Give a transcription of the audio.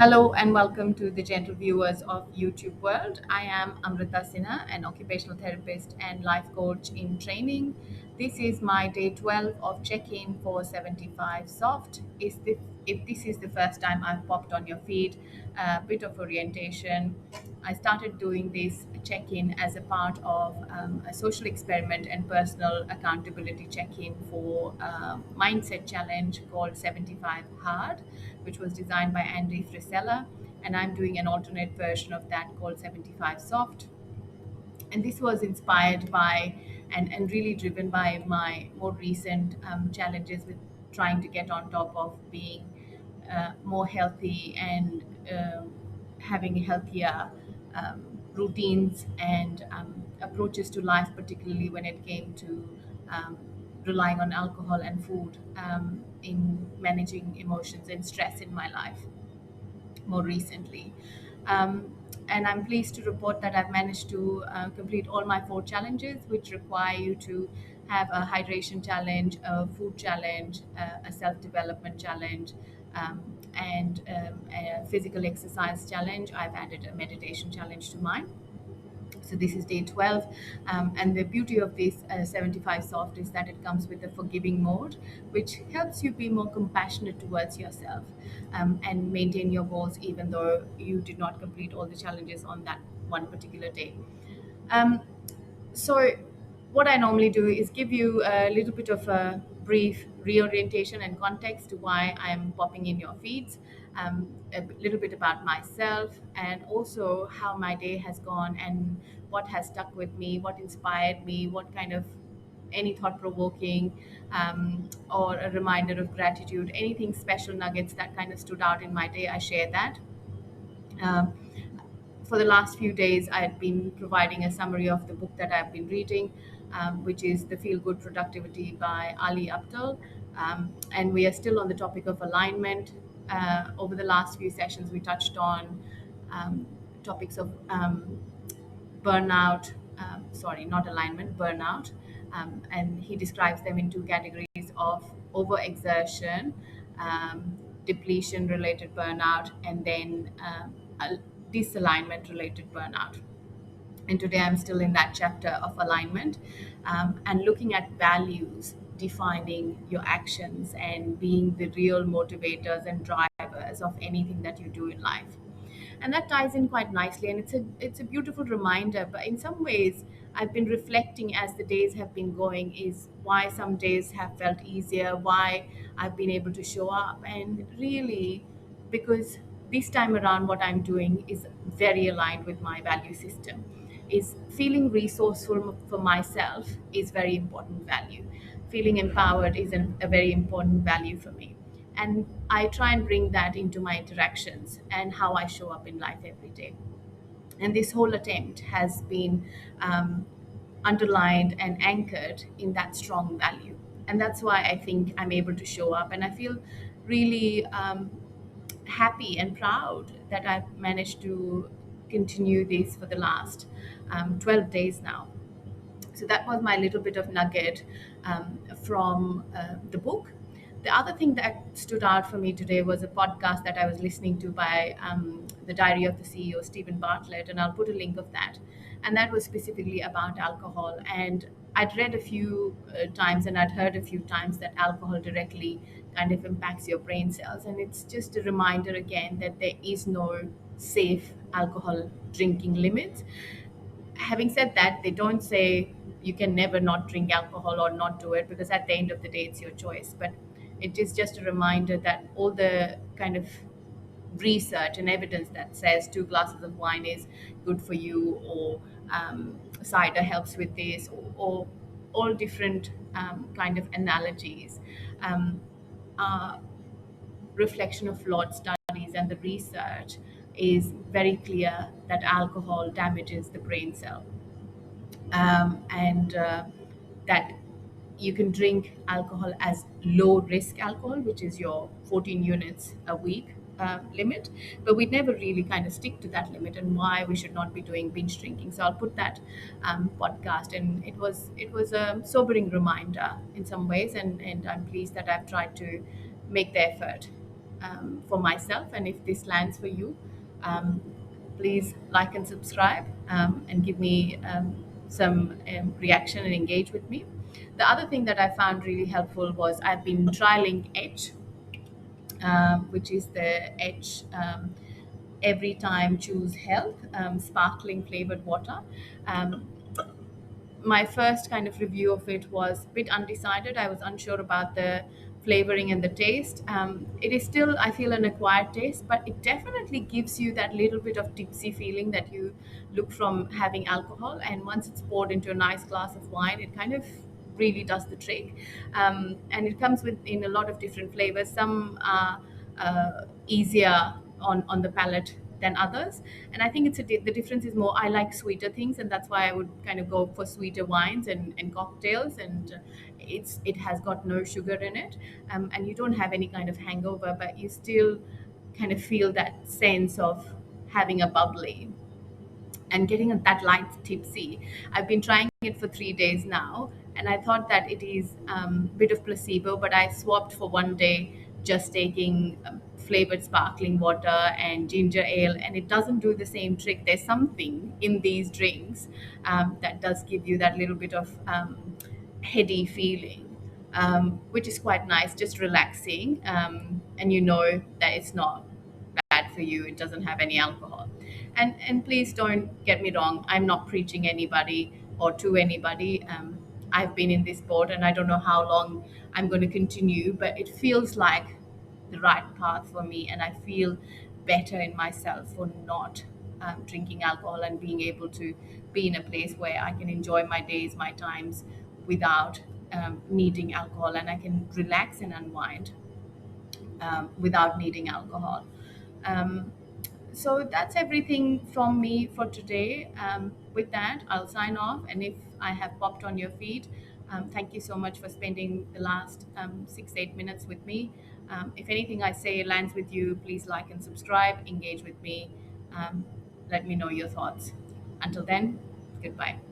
Hello and welcome to the gentle viewers of YouTube World. I am Amrita Sinha, an occupational therapist and life coach in training. This is my day 12 of check-in for 75 Soft. If this is the first time I've popped on your feed, a bit of orientation. I started doing this check-in as a part of a social experiment and personal accountability check-in for a mindset challenge called 75 Hard, which was designed by Andy Frisella, and I'm doing an alternate version of that called 75 Soft. And this was inspired by and really driven by my more recent challenges with trying to get on top of being more healthy and having healthier routines and approaches to life, particularly when it came to um, relying on alcohol and food in managing emotions and stress in my life more recently. Um, and I'm pleased to report that I've managed to complete all my four challenges, which require you to have a hydration challenge, a food challenge, a self development challenge, and a physical exercise challenge. I've added a meditation challenge to mine. So this is day 12. And the beauty of this 75 soft is that it comes with a forgiving mode, which helps you be more compassionate towards yourself and maintain your goals even though you did not complete all the challenges on that one particular day. um, so, what I normally do is give you a little bit of a brief reorientation and context to why I'm popping in your feeds, a little bit about myself, and also how my day has gone and what has stuck with me, what inspired me, what kind of any thought provoking or a reminder of gratitude, anything special nuggets that kind of stood out in my day, I share that. Um, for the last few days, I had been providing a summary of the book that I've been reading, which is The Feel Good Productivity by Ali Abdul. And we are still on the topic of alignment. Over the last few sessions, we touched on topics of burnout, sorry, not alignment, burnout. And he describes them in two categories of overexertion, depletion related burnout, and then disalignment related burnout. And today I'm still in that chapter of alignment and looking at values defining your actions and being the real motivators and drivers of anything that you do in life. And that ties in quite nicely, and it's a beautiful reminder. But in some ways, I've been reflecting as the days have been going is why some days have felt easier, why I've been able to show up, and really because this time around what I'm doing is very aligned with my value system. Is feeling resourceful for myself is very important value. Feeling empowered is a very important value for me, and I try and bring that into my interactions and how I show up in life every day. And this whole attempt has been underlined and anchored in that strong value, and that's why I think I'm able to show up, and I feel really happy and proud that I've managed to continue this for the last 12 days now. So that was my little bit of nugget from the book. The other thing that stood out for me today was a podcast that I was listening to by the Diary of the CEO, Stephen Bartlett, and I'll put a link of that. And that was specifically about alcohol. And I'd read a few times and I'd heard a few times that alcohol directly kind of impacts your brain cells. And it's just a reminder again that there is no safe alcohol drinking limits. Having said that, they don't say you can never not drink alcohol or not do it, because at the end of the day, it's your choice. But it is just a reminder that all the kind of research and evidence that says 2 glasses of wine is good for you, or cider helps with this, or all different kind of analogies um, are reflection of flawed studies, and the research is very clear that alcohol damages the brain cell, and that you can drink alcohol as low risk alcohol, which is your 14 units a week limit, but we never really kind of stick to that limit, and why we should not be doing binge drinking. So I'll put that podcast, and it was a sobering reminder in some ways, and I'm pleased that I've tried to make the effort. for myself. And if this lands for you, um, please like and subscribe, and give me some reaction and engage with me. The other thing that I found really helpful was I've been trialing ETCH, which is the ETCH every time choose health sparkling flavored water. Um, my first kind of review of it was a bit undecided. I was unsure about the flavoring and the taste. It is still, I feel, an acquired taste, but it definitely gives you that little bit of tipsy feeling that you look from having alcohol. And once it's poured into a nice glass of wine, it kind of really does the trick. And it comes with in a lot of different flavors. Some are easier on the palate than others, and I think the difference is more I like sweeter things, and that's why I would kind of go for sweeter wines and cocktails. And it has got no sugar in it, and you don't have any kind of hangover, but you still kind of feel that sense of having a bubbly and getting that light tipsy. I've been trying it for 3 days now, and I thought that it is a bit of placebo, but I swapped for one day just taking flavored sparkling water and ginger ale, and it doesn't do the same trick. There's something in these drinks that does give you that little bit of heady feeling, which is quite nice, just relaxing, and you know that it's not bad for you. It doesn't have any alcohol. And please don't get me wrong. I'm not preaching anybody or to anybody. I've been in this boat, and I don't know how long I'm going to continue, but it feels like the right path for me, and I feel better in myself for not drinking alcohol and being able to be in a place where I can enjoy my days, my times without needing alcohol, and I can relax and unwind without needing alcohol. Um, so that's everything from me for today. With that, I'll sign off. And if I have popped on your feed, thank you so much for spending the last 6, 8 minutes with me. If anything I say lands with you, please like and subscribe, engage with me. Um, Let me know your thoughts. Until then, goodbye.